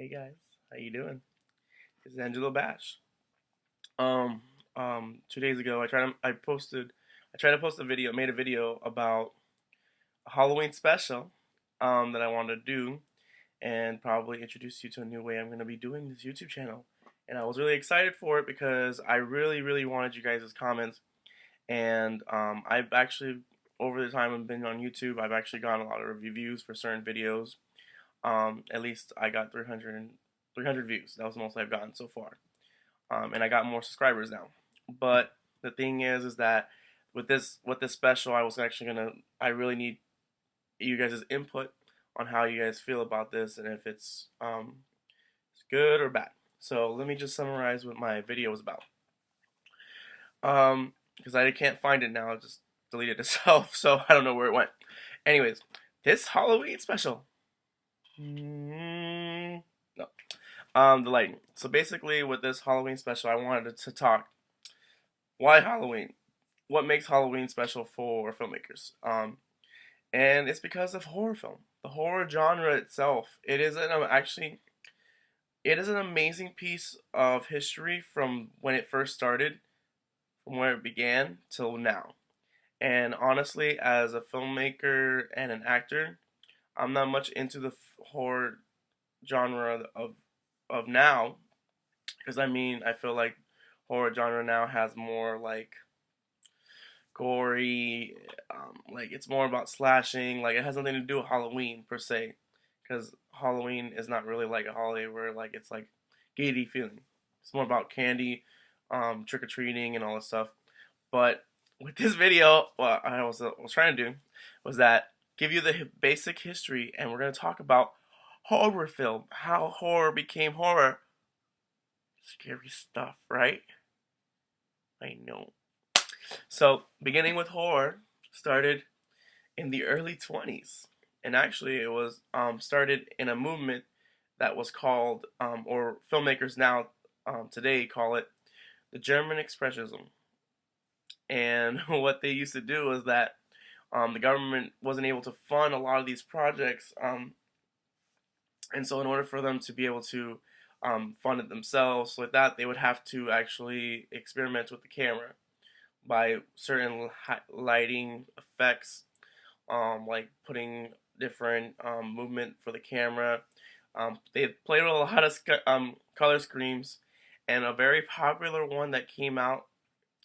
Hey guys, how you doing? This is Angelo Bash. Um, 2 days ago, I tried to post a video, made a video about a Halloween special, that I wanted to do, and probably introduce you to a new way I'm going to be doing this YouTube channel. And I was really excited for it because I really, really wanted you guys' comments. And I've actually, over the time I've been on YouTube, I've actually gotten a lot of reviews for certain videos. At least I got 300 views. That was the most I've gotten so far. And I got more subscribers now. But the thing is that with this special, I really need you guys' input on how you guys feel about this and if it's good or bad. So let me just summarize what my video was about. Because I can't find it now, I just deleted itself, so I don't know where it went. Anyways, this Halloween special. No. The lighting. So basically, with this Halloween special, I wanted to talk why Halloween. What makes Halloween special for filmmakers? And it's because of horror film. The horror genre itself. It is an amazing piece of history from when it first started, from where it began till now. And honestly, as a filmmaker and an actor, I'm not much into the horror genre of now, because I feel like horror genre now has more like gory, like it's more about slashing. Like it has nothing to do with Halloween per se, because Halloween is not really like a holiday where like it's like giddy feeling. It's more about candy, trick or treating, and all this stuff. But with this video, what I was trying to do was that give you the basic history, and we're gonna talk about horror film, how horror became horror. Scary stuff, right? I know. So, beginning with horror started in the early 20s. And actually, it was started in a movement that was called, or filmmakers now today call it, the German Expressionism. And what they used to do was that the government wasn't able to fund a lot of these projects. And so, in order for them to be able to fund it themselves, like that, they would have to actually experiment with the camera by certain lighting effects, like putting different movement for the camera. They played with a lot of color schemes, and a very popular one that came out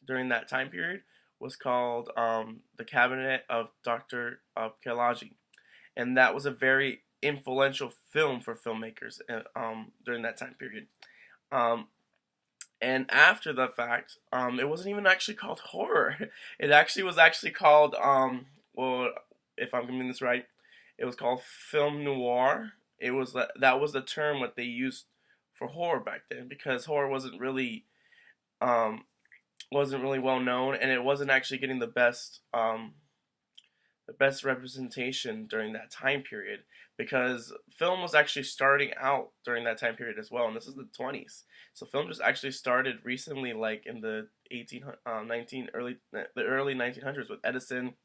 during that time period was called The Cabinet of Dr. Kelagi. And that was a very influential film for filmmakers during that time period. Um, and after the fact, it wasn't even actually called horror. It actually was actually called, well, if I'm getting this right, it was called film noir. That was the term what they used for horror back then, because horror um, wasn't really well known, and it wasn't actually getting the best representation during that time period, because film was actually starting out during that time period as well, and this is the 20s. So film just actually started recently, like in the 19 the early 1900s with Edison,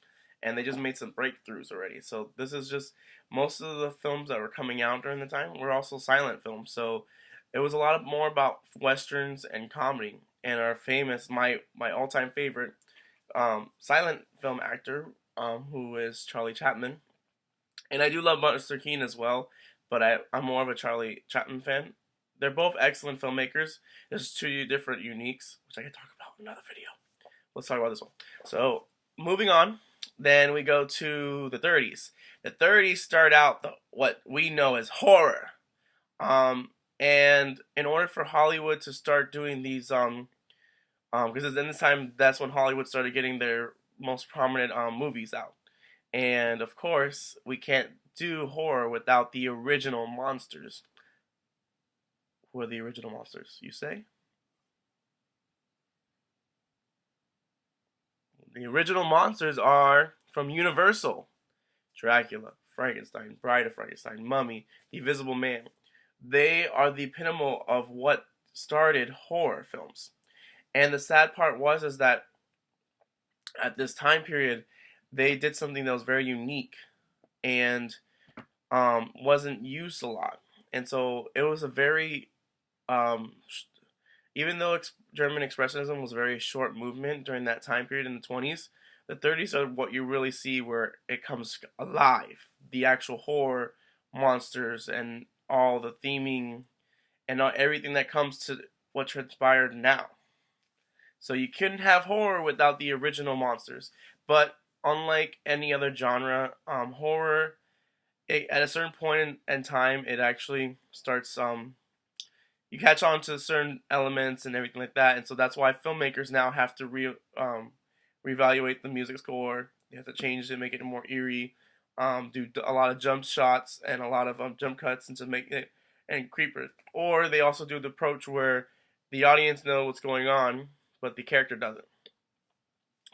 and they just made some breakthroughs already. So this is just most of the films that were coming out during the time were also silent films. So it was a lot more about westerns and comedy. And our famous, my all time favorite silent film actor, who is Charlie Chaplin. And I do love Buster Keaton as well, but I'm more of a Charlie Chaplin fan. They're both excellent filmmakers. There's two different uniques, which I can talk about in another video. Let's talk about this one. So, moving on, then we go to the 30s. The 30s start out what we know as horror. And in order for Hollywood to start doing these, because in this time, that's when Hollywood started getting their most prominent movies out. And of course, we can't do horror without the original monsters. Who are the original monsters, you say? The original monsters are from Universal: Dracula, Frankenstein, Bride of Frankenstein, Mummy, The Invisible Man. They are the epitome of what started horror films. And the sad part is that at this time period, they did something that was very unique and wasn't used a lot. And so it was a very um, even though German expressionism was a very short movement during that time period in the 20s, the 30s are what you really see where it comes alive. The actual horror, monsters, and all the theming and everything that comes to what transpired now. So you couldn't have horror without the original monsters. But unlike any other genre, horror, at a certain point in time, it actually starts you catch on to certain elements and everything like that, and so that's why filmmakers now have to reevaluate the music score. They have to change it, make it more eerie, do a lot of jump shots and a lot of jump cuts, and to make it and creepers. Or they also do the approach where the audience know what's going on, but the character doesn't.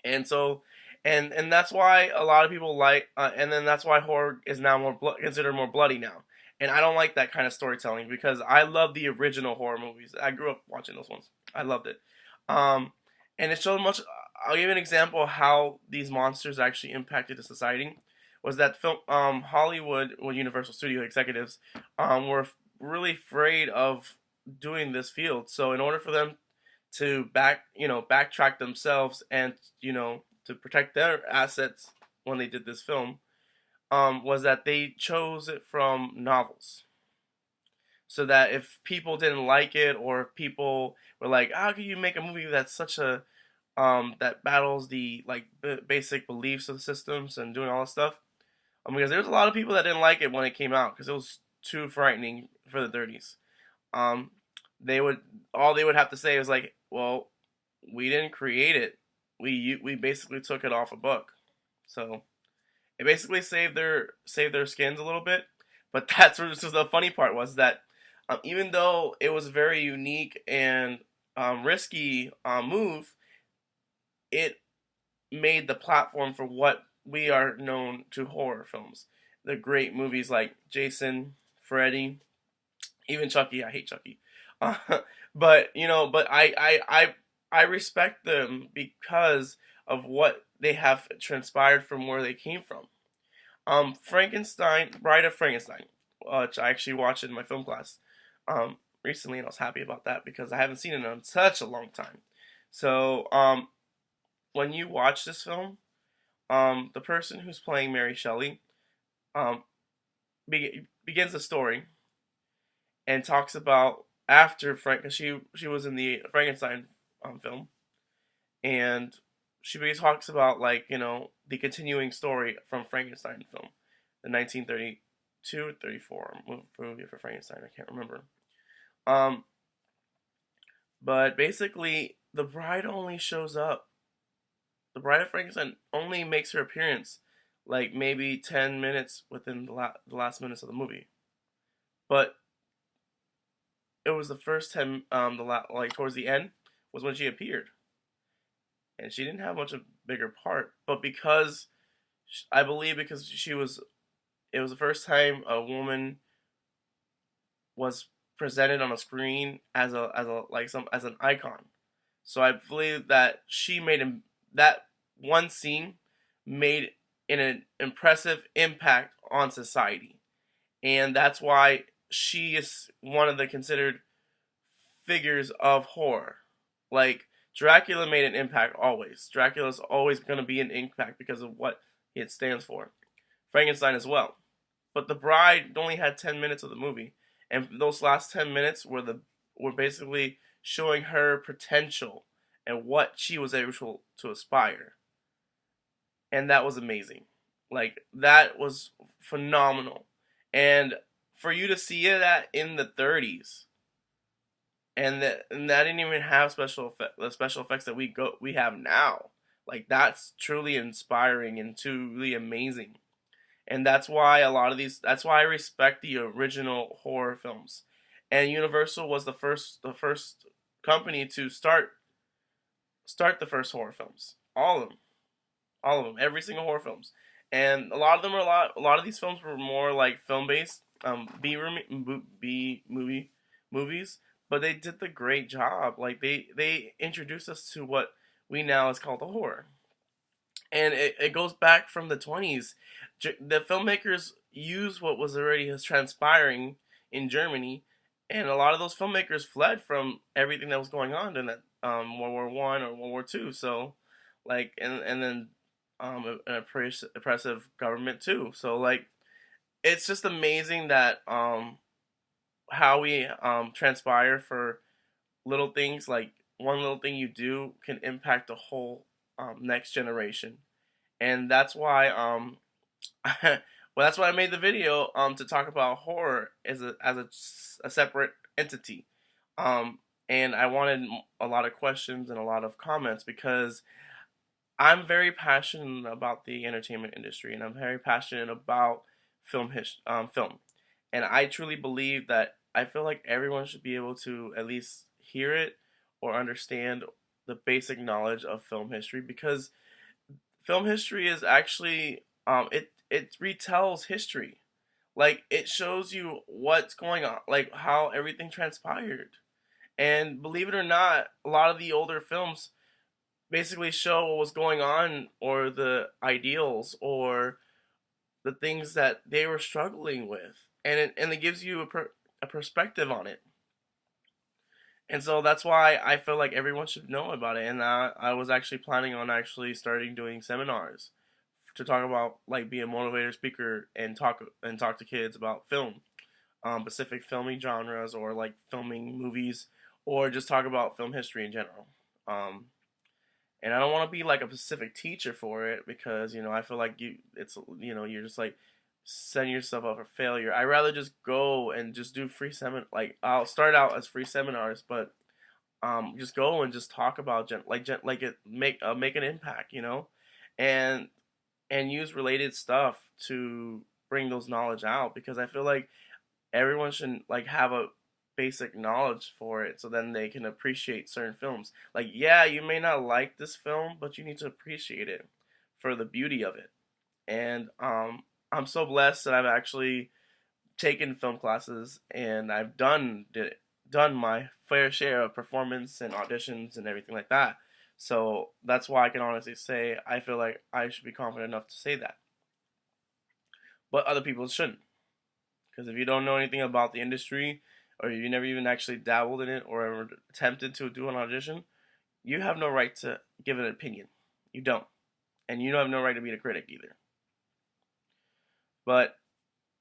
And so, and that's why a lot of people like, and then that's why horror is now considered more bloody now. And I don't like that kind of storytelling because I love the original horror movies. I grew up watching those ones. I loved it. Um, and it showed much. I'll give you an example of how these monsters actually impacted the society. Was that film? Hollywood, well, Universal Studio executives, were really afraid of doing this field. So in order for them to backtrack themselves and to protect their assets when they did this film, was that they chose it from novels, so that if people didn't like it or if people were like, how can you make a movie that's such a that battles the like basic beliefs of the systems and doing all this stuff, because there's a lot of people that didn't like it when it came out because it was too frightening for the 30s. um, they would all they would have to say was like, well, we didn't create it. We basically took it off a book. So it basically saved their skins a little bit. But that's what the funny part was that even though it was a very unique and risky move, it made the platform for what we are known to horror films. The great movies like Jason, Freddy, even Chucky. I hate Chucky. Uh, but I respect them because of what they have transpired from where they came from. Frankenstein, Bride of Frankenstein, which I actually watched in my film class recently, and I was happy about that because I haven't seen it in such a long time. So when you watch this film, the person who's playing Mary Shelley um, begins the story and talks about after Frank, because she was in the Frankenstein film, and she basically talks about like the continuing story from Frankenstein film, the 1932 or 34 movie for Frankenstein. I can't remember. Um, but basically, the bride only shows up. The Bride of Frankenstein only makes her appearance like maybe 10 minutes within the last minutes of the movie. But it was the first time, like towards the end, was when she appeared, and she didn't have much of a bigger part. But because I believe because it was the first time a woman was presented on a screen as an icon. So I believe that she made that one scene made an impressive impact on society, and that's why she is one of the considered figures of horror. Like Dracula made an impact always. Dracula's always going to be an impact because of what it stands for. Frankenstein as well. But The Bride only had 10 minutes of the movie, and those last 10 minutes were basically showing her potential and what she was able to aspire. And that was amazing. Like that was phenomenal. And for you to see it at in the 30s, and that didn't even have the special effects that we have now. Like that's truly inspiring and truly amazing. And that's why that's why I respect the original horror films. And Universal was the first company to start the first horror films. All of them, every single horror films. And a lot of them are a lot of these films were more like film based, B movie movies, but they did the great job. Like they introduced us to what we now is called the horror, and it goes back from the 20s. The filmmakers use what was already transpiring in Germany, and a lot of those filmmakers fled from everything that was going on in that World War I or World War II. So, like, and then an oppressive government too. So, like, it's just amazing that how we transpire for little things. Like, one little thing you do can impact the whole next generation, and that's why well, that's why I made the video to talk about horror as a separate entity. Um, and I wanted a lot of questions and a lot of comments because I'm very passionate about the entertainment industry, and I'm very passionate about film. And I truly believe that I feel like everyone should be able to at least hear it or understand the basic knowledge of film history, because film history is actually it retells history. Like, it shows you what's going on, like how everything transpired. And believe it or not, a lot of the older films basically show what was going on, or the ideals, or the things that they were struggling with, and it gives you a perspective on it. And so that's why I feel like everyone should know about it. And I was actually planning on actually starting doing seminars to talk about, like, be a motivator speaker and talk to kids about film, specific filming genres, or like filming movies, or just talk about film history in general. Um, and I don't want to be like a specific teacher for it, because I feel like you're just like setting yourself up for failure. I rather just go and just do free like, I'll start out as free seminars, but just go and just talk about like it make an impact, and use related stuff to bring those knowledge out, because I feel like everyone should like have a basic knowledge for it, so then they can appreciate certain films. Like, yeah, you may not like this film, but you need to appreciate it for the beauty of it. And I'm so blessed that I've actually taken film classes, and I've done my fair share of performance and auditions and everything like that. So that's why I can honestly say I feel like I should be confident enough to say that. But other people shouldn't. Because if you don't know anything about the industry, or you never even actually dabbled in it or ever attempted to do an audition, you have no right to give an opinion. You don't. And you don't have no right to be the critic either. But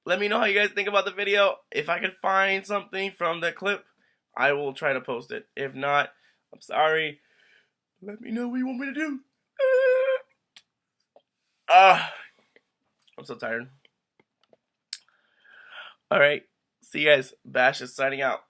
let me know how you guys think about the video. If I can find something from the clip, I will try to post it. If not, I'm sorry. Let me know what you want me to do. I'm so tired. Alright. See you guys. Bash is signing out.